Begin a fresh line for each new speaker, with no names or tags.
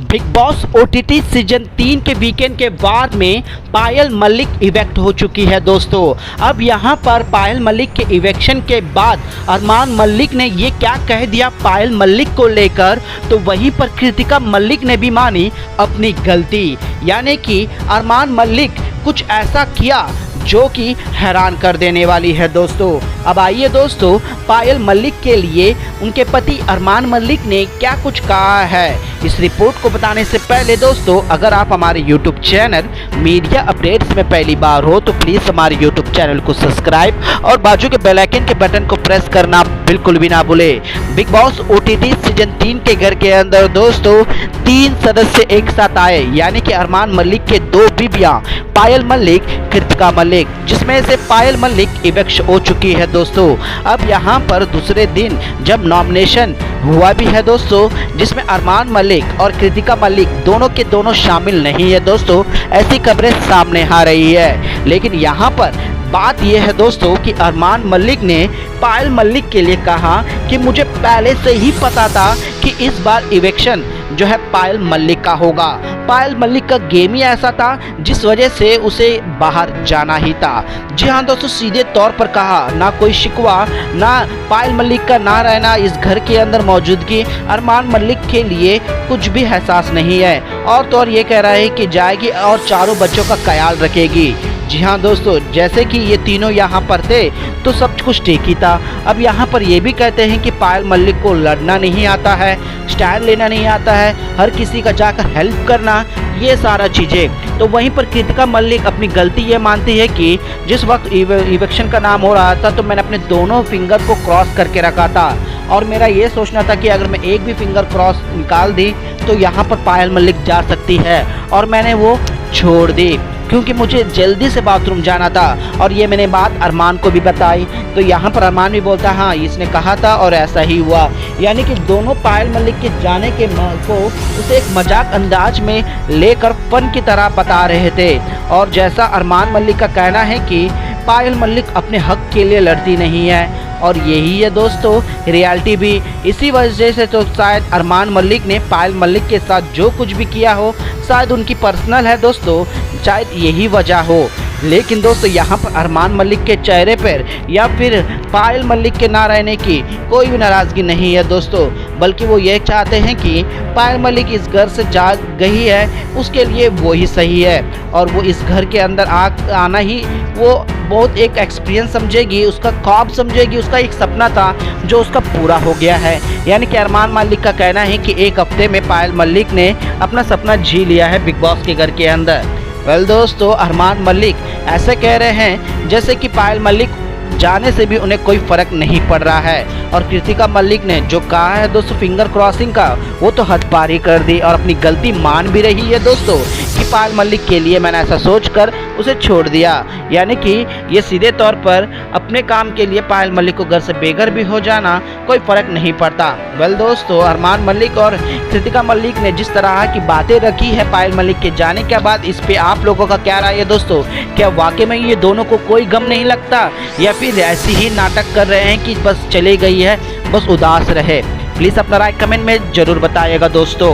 Big boss OTT season 3 के weekend के बाद में पायल मलिक इवेक्ट हो चुकी है दोस्तों। अब यहां पर पायल मलिक के इवेक्शन के बाद अरमान मलिक ने ये क्या कह दिया पायल मलिक को लेकर, तो वहीं पर कृतिका मलिक ने भी मानी अपनी गलती। यानी कि अरमान मलिक कुछ ऐसा किया जो कि हैरान कर देने वाली है दोस्तों। अब आइए दोस्तों, पायल मलिक के लिए उनके पति अरमान मलिक ने क्या कुछ कहा है, इस रिपोर्ट को बताने से पहले दोस्तों, अगर आप हमारे YouTube चैनल मीडिया अपडेट्स में पहली बार हो तो प्लीज़ हमारे YouTube चैनल को सब्सक्राइब और बाजू के बेल आइकन के बटन को प्रेस करना बिल्कुल भी ना भूले। बिग बॉस ओटीटी सीजन 3 के घर के अंदर दोस्तों 3 सदस्य एक साथ आए, यानी कि अरमान मलिक के 2 बीबियां पायल मलिक, कृतिका मलिक, जिसमें से पायल मलिक इवेक्ट हो चुकी है दोस्तों। अब यहाँ पर दूसरे दिन जब नॉमिनेशन हुआ भी है दोस्तों, जिसमें अरमान मलिक और कृतिका मलिक दोनों के दोनों शामिल नहीं है दोस्तों, ऐसी खबरें सामने आ रही है। लेकिन यहाँ पर बात यह है दोस्तों कि अरमान मलिक ने पायल मलिक के लिए कहा कि मुझे पहले से ही पता था कि इस बार इवेक्शन जो है पायल मलिक का होगा। पायल मलिक का गेम ही ऐसा था जिस वजह से उसे बाहर जाना ही था। जी हाँ दोस्तों, सीधे तौर पर कहा, ना कोई शिकवा, ना पायल मलिक का ना रहना इस घर के अंदर मौजूदगी अरमान मलिक के लिए कुछ भी एहसास नहीं है। और तो और ये कह रहा है कि जाएगी और चारों बच्चों का ख्याल रखेगी। जी हाँ दोस्तों, जैसे कि ये तीनों यहाँ पर थे तो सब कुछ ठीक ही था। अब यहाँ पर ये भी कहते हैं कि पायल मलिक को लड़ना नहीं आता है, स्टैंड लेना नहीं आता है, हर किसी का जाकर हेल्प करना, ये सारा चीज़ें। तो वहीं पर कृतिका मलिक अपनी गलती ये मानती है कि जिस वक्त इवेक्शन का नाम हो रहा था तो मैंने अपने दोनों फिंगर को क्रॉस करके रखा था और मेरा ये सोचना था कि अगर मैं एक भी फिंगर क्रॉस निकाल दी तो यहाँ पर पायल मलिक जा सकती है, और मैंने वो छोड़ दी क्योंकि मुझे जल्दी से बाथरूम जाना था। और ये मैंने बात अरमान को भी बताई तो यहाँ पर अरमान भी बोलता हाँ इसने कहा था और ऐसा ही हुआ। यानी कि दोनों पायल मलिक के जाने के को उसे एक मजाक अंदाज में लेकर फन की तरह बता रहे थे। और जैसा अरमान मलिक का कहना है कि पायल मलिक अपने हक के लिए लड़ती नहीं है, और यही है दोस्तों रियलिटी भी। इसी वजह से तो शायद अरमान मलिक ने पायल मलिक के साथ जो कुछ भी किया हो शायद उनकी पर्सनल है दोस्तों, शायद यही वजह हो। लेकिन दोस्तों यहाँ पर अरमान मलिक के चेहरे पर या फिर पायल मलिक के ना रहने की कोई भी नाराज़गी नहीं है दोस्तों, बल्कि वो ये चाहते हैं कि पायल मलिक इस घर से जा गई है उसके लिए वो ही सही है, और वो इस घर के अंदर आना ही वो बहुत एक एक्सपीरियंस समझेगी, उसका ख्वाब समझेगी, उसका एक सपना था जो उसका पूरा हो गया है। यानी कि अरमान मलिक का कहना है कि एक हफ्ते में पायल मलिक ने अपना सपना जी लिया है बिग बॉस के घर के अंदर। वेल दोस्तों, अरमान मलिक ऐसे कह रहे हैं जैसे कि पायल मलिक जाने से भी उन्हें कोई फ़र्क नहीं पड़ रहा है। और कृतिका मलिक ने जो कहा है दोस्तों फिंगर क्रॉसिंग का, वो तो हद पार ही कर दी और अपनी गलती मान भी रही है दोस्तों कि पायल मलिक के लिए मैंने ऐसा सोचकर उसे छोड़ दिया। यानी कि ये सीधे तौर पर अपने काम के लिए पायल मलिक को घर से बेघर भी हो जाना कोई फ़र्क नहीं पड़ता। वेल दोस्तों, अरमान मलिक और कृतिका मलिक ने जिस तरह की बातें रखी है पायल मलिक के जाने के बाद, इस पे आप लोगों का क्या राय है दोस्तों? क्या वाकई में ये दोनों को कोई गम नहीं लगता, या फिर ऐसी ही नाटक कर रहे हैं कि बस चली गई है, बस उदास रहे? प्लीज़ अपना राय कमेंट में ज़रूर बताइएगा दोस्तों।